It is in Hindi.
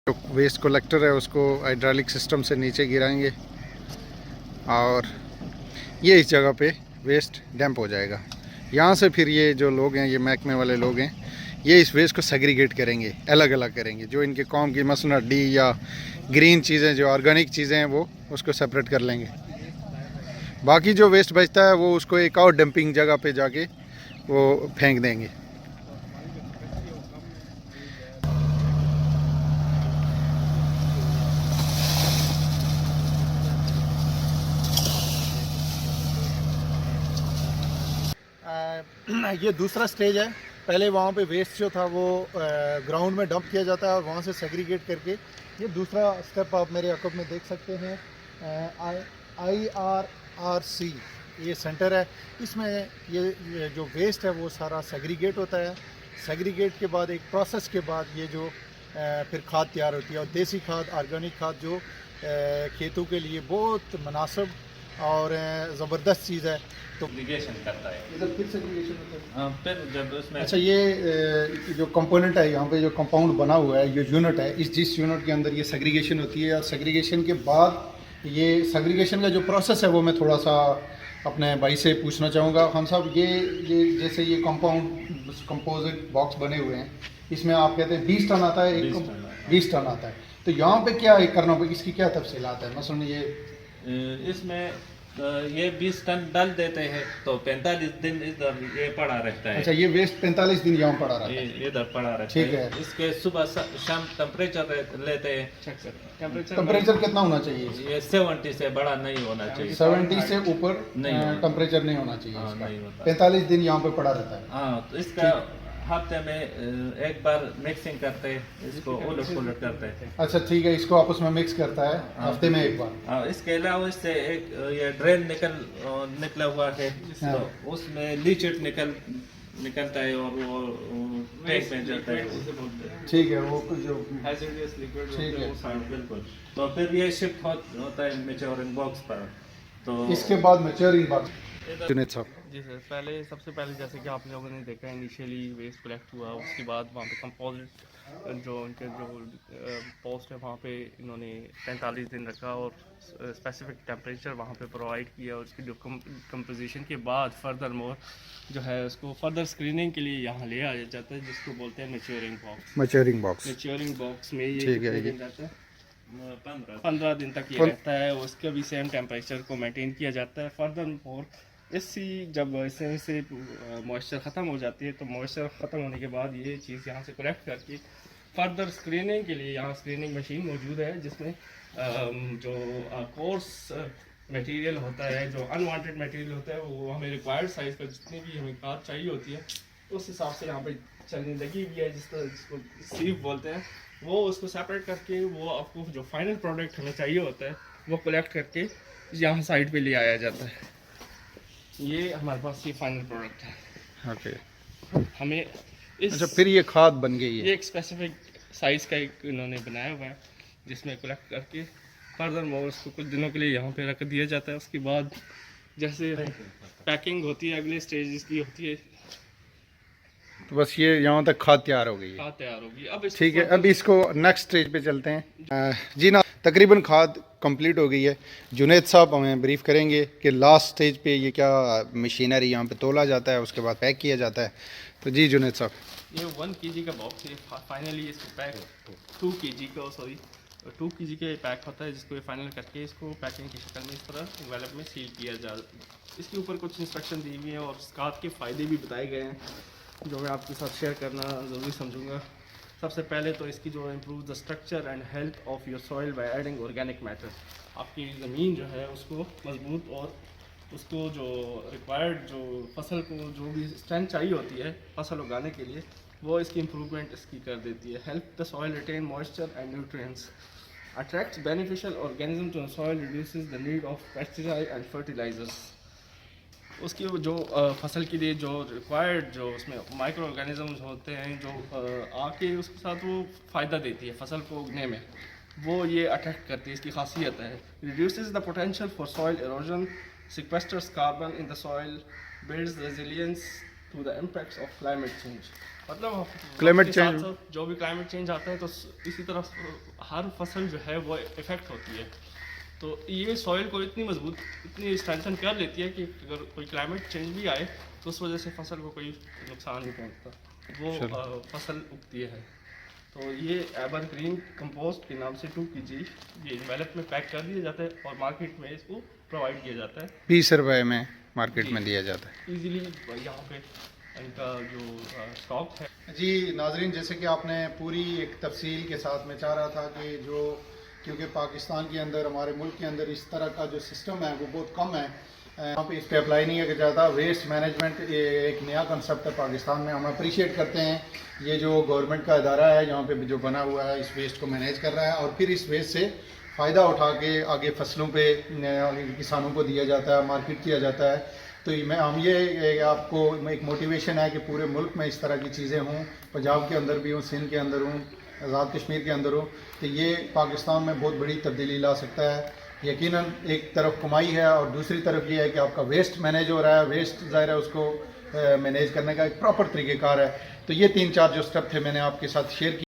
जो वेस्ट कलेक्टर है उसको हाइड्रोलिक सिस्टम से नीचे गिराएंगे और ये इस जगह पे वेस्ट डंप हो जाएगा। यहाँ से फिर ये जो लोग हैं, ये महकमे वाले लोग हैं, ये इस वेस्ट को सेग्रीगेट करेंगे, अलग अलग करेंगे। जो इनके कॉम की मसलन हड्डी या ग्रीन चीज़ें, जो ऑर्गेनिक चीज़ें हैं, वो उसको सेपरेट कर लेंगे। बाकी जो वेस्ट बचता है वो उसको एक और डंपिंग जगह पे जाके वो फेंक देंगे। ये दूसरा स्टेज है। पहले वहाँ पे वेस्ट जो था वो ग्राउंड में डंप किया जाता है और वहाँ से सेग्रीगेट करके, ये दूसरा स्टेप आप मेरे अकब में देख सकते हैं। IRRC ये सेंटर है। इसमें ये जो वेस्ट है वो सारा सेग्रीगेट होता है। सेग्रीगेट के बाद एक प्रोसेस के बाद ये जो फिर खाद तैयार होती है, और देसी खाद, ऑर्गेनिक खाद जो खेतों के लिए बहुत मुनासिब और ज़बरदस्त चीज़ है। तो सेग्रीगेशन करता है। इधर फिर सेग्रीगेशन होता है। हाँ, फिर जब उसमें अच्छा, ये जो कंपोनेंट है, यहाँ पे जो कंपाउंड बना हुआ है, ये यूनिट है, जिस यूनिट के अंदर ये सेग्रीगेशन होती है, और सेग्रीगेशन के बाद ये सेग्रीगेशन का जो प्रोसेस है वो मैं थोड़ा सा अपने भाई से पूछना चाहूँगा। खान साहब, ये जैसे ये कंपाउंड कंपोजिट बॉक्स बने हुए हैं, इसमें आप कहते हैं 20 टन आता है, 20 टन आता है। तो यहाँ पे क्या करना होगा, इसकी क्या तफसीलात है? मसलन ये इसमें ये 20 टन डाल देते हैं तो 45 दिन इधर ये पड़ा रहता है। अच्छा, ये वेस्ट 45 दिन यहाँ पड़ा रहता है। ये इधर पड़ा रहता ठीक है। है। इसके सुबह शाम टेम्परेचर लेते हैं। टेम्परेचर कितना होना चाहिए? ये 70 से बड़ा नहीं होना चाहिए। 70 से ऊपर नहीं टेम्परेचर नहीं होना चाहिए। हाँ, नहीं होता। 45 दिन यहाँ पे पड़ा रहता है। हाँ, तो इसका हफ्ते में एक बार मिक्सिंग करते हैं, इसको उलट पुलट करते हैं। अच्छा, ठीक है, इसको आपस में मिक्स करता है हफ्ते में एक बार। हाँ, इसके अलावा इससे एक ये ड्रेन निकला हुआ है, तो उसमें लीचेट निकलता है और वो टैंक में जाता है। ठीक है, वो कुछ जो हैज़र्डस लिक्विड ठीक है। हाँ, बिल्कुल। तो फिर ये शिफ्ट होता है मैच्योरिंग बॉक्स पर। तो इसके बाद मैच्योरिंग बॉक्स। जुनेद साहब जी सर, सबसे पहले जैसे कि आप लोगों ने देखा, इनिशियली वेस्ट कलेक्ट हुआ, उसके बाद वहाँ पे कंपोजिट जो उनके जो पोस्ट है वहाँ पे इन्होंने 45 दिन रखा और स्पेसिफिक टेम्परेचर वहाँ पे प्रोवाइड किया, और उसकी जो कंपोजिशन के बाद फर्दर मोर जो है उसको फर्दर स्क्रीनिंग के लिए यहाँ ले आया जाता है, जिसको बोलते हैं मैच्योरिंग बॉक्स। मैच्योरिंग बॉक्स में ये ठीक है, ये जाता है 15 दिन तक ये रहता है। उसका भी सेम टेम्परेचर को मेंटेन किया जाता है। फर्दर मोर जब इससे मॉइस्चर ख़त्म हो जाती है, तो मॉइस्चर ख़त्म होने के बाद ये चीज़ यहाँ से कलेक्ट करके फर्दर स्क्रीनिंग के लिए यहाँ स्क्रीनिंग मशीन मौजूद है, जिसमें जो कोर्स मटेरियल होता है, जो अनवांटेड मटेरियल होता है, वो हमें रिक्वायर्ड साइज़ का जितनी भी हमें खाद चाहिए होती है उस हिसाब से यहाँ पे चलने लगी हुई है, जिसको सीव बोलते हैं। वो उसको सेपरेट करके वो आपको जो फाइनल प्रोडक्ट हमें चाहिए होता है वो कलेक्ट करके यहाँ साइड पे ले आया जाता है। ये हमारे पास ये फाइनल प्रोडक्ट है। ओके, हमें अच्छा, फिर ये खाद बन गई है। ये एक स्पेसिफिक साइज़ का एक इन्होंने बनाया हुआ है, जिसमें कलेक्ट करके फर्दर मोर उसको कुछ दिनों के लिए यहाँ पे रख दिया जाता है। उसके बाद जैसे पैकिंग होती है, अगले स्टेज इसकी होती है, तो बस ये यहाँ तक खाद तैयार हो गई है। खाद तैयार होगी। अब ठीक है, अब इसको नेक्स्ट स्टेज पे चलते हैं। जी ना, तकरीबन खाद कंप्लीट हो गई है। जुनेद साहब हमें ब्रीफ करेंगे कि लास्ट स्टेज पे ये क्या मशीनरी यहाँ पे तोला जाता है, उसके बाद पैक किया जाता है। तो जी जुनेद साहब, ये 1 kg का बॉक्स है। फाइनली इसको पैक 2 kg का पैक होता है, जिसको ये फाइनल करके इसको पैकिंग की शक्ल में इस तरह एनवेलप में सील किया जाए। इसके ऊपर कुछ इंस्ट्रक्शन दी हुई है और खाद के फ़ायदे भी बताए गए हैं, जो मैं आपके साथ शेयर करना ज़रूरी समझूंगा। सबसे पहले तो इसकी जो improve the structure and health of your soil by adding organic matter. आपकी ज़मीन जो है उसको मजबूत और उसको जो रिक्वायर्ड जो फसल को जो भी स्ट्रेंथ चाहिए होती है फसल उगाने के लिए, वो इसकी इम्प्रूवमेंट इसकी कर देती है। Help the soil retain moisture and nutrients, attracts beneficial organism to soil, reduces the need of pesticide and fertilisers. उसकी जो फसल के लिए जो रिक्वायर्ड जो उसमें माइक्रो ऑर्गेनिजम्स होते हैं, जो आके उसके साथ वो फ़ायदा देती है फसल को उगने में, वो ये अट्रैक्ट करती है, इसकी खासियत है। Reduces the potential for soil erosion, sequesters carbon in the soil, builds resilience to the impacts of climate change. मतलब Climate वक्त के change- साथ-साथ जो भी क्लाइमेट चेंज आता है तो इसी तरह हर फसल जो है वो इफेक्ट होती है। तो ये सॉइल को इतनी मजबूत, इतनी स्ट्रेंथन कर लेती है कि अगर कोई क्लाइमेट चेंज भी आए तो उस वजह से फसल को कोई नुकसान नहीं पहुंचता, वो फसल उगती है। तो ये एवरग्रीन कंपोस्ट के नाम से 2 kg ये इन्वेलप में पैक कर दिया जाता है और मार्केट में इसको प्रोवाइड किया जाता है 20 रुपए में मार्केट में दिया जाता है। इजीली। यहाँ पे इनका जो स्टॉक है। जी नाजरीन, जैसे कि आपने पूरी एक तफसील के साथ में चाह रहा था कि जो क्योंकि पाकिस्तान के अंदर, हमारे मुल्क के अंदर इस तरह का जो सिस्टम है वो बहुत कम है, यहाँ पे इस पे अप्लाई नहीं किया जाता। वेस्ट मैनेजमेंट एक नया कंसेप्ट है पाकिस्तान में, हम अप्रिशिएट करते हैं ये जो गवर्नमेंट का अदारा है यहाँ पे जो बना हुआ है इस वेस्ट को मैनेज कर रहा है और फिर इस वेस्ट से फ़ायदा उठा के आगे फसलों पे किसानों को दिया जाता है, मार्केट किया जाता है। तो हम ये आपको एक मोटिवेशन है कि पूरे मुल्क में इस तरह की चीज़ें हों, पंजाब के अंदर भी हों, सिंध के अंदर हों, आज़ाद कश्मीर के अंदर हो, तो ये पाकिस्तान में बहुत बड़ी तब्दीली ला सकता है। यकीनन एक तरफ कमाई है और दूसरी तरफ ये है कि आपका वेस्ट मैनेज हो रहा है, वेस्ट ज़ाहिर है उसको मैनेज करने का एक प्रॉपर तरीक़ेकार है। तो ये 3-4 जो स्टेप थे मैंने आपके साथ शेयर किए।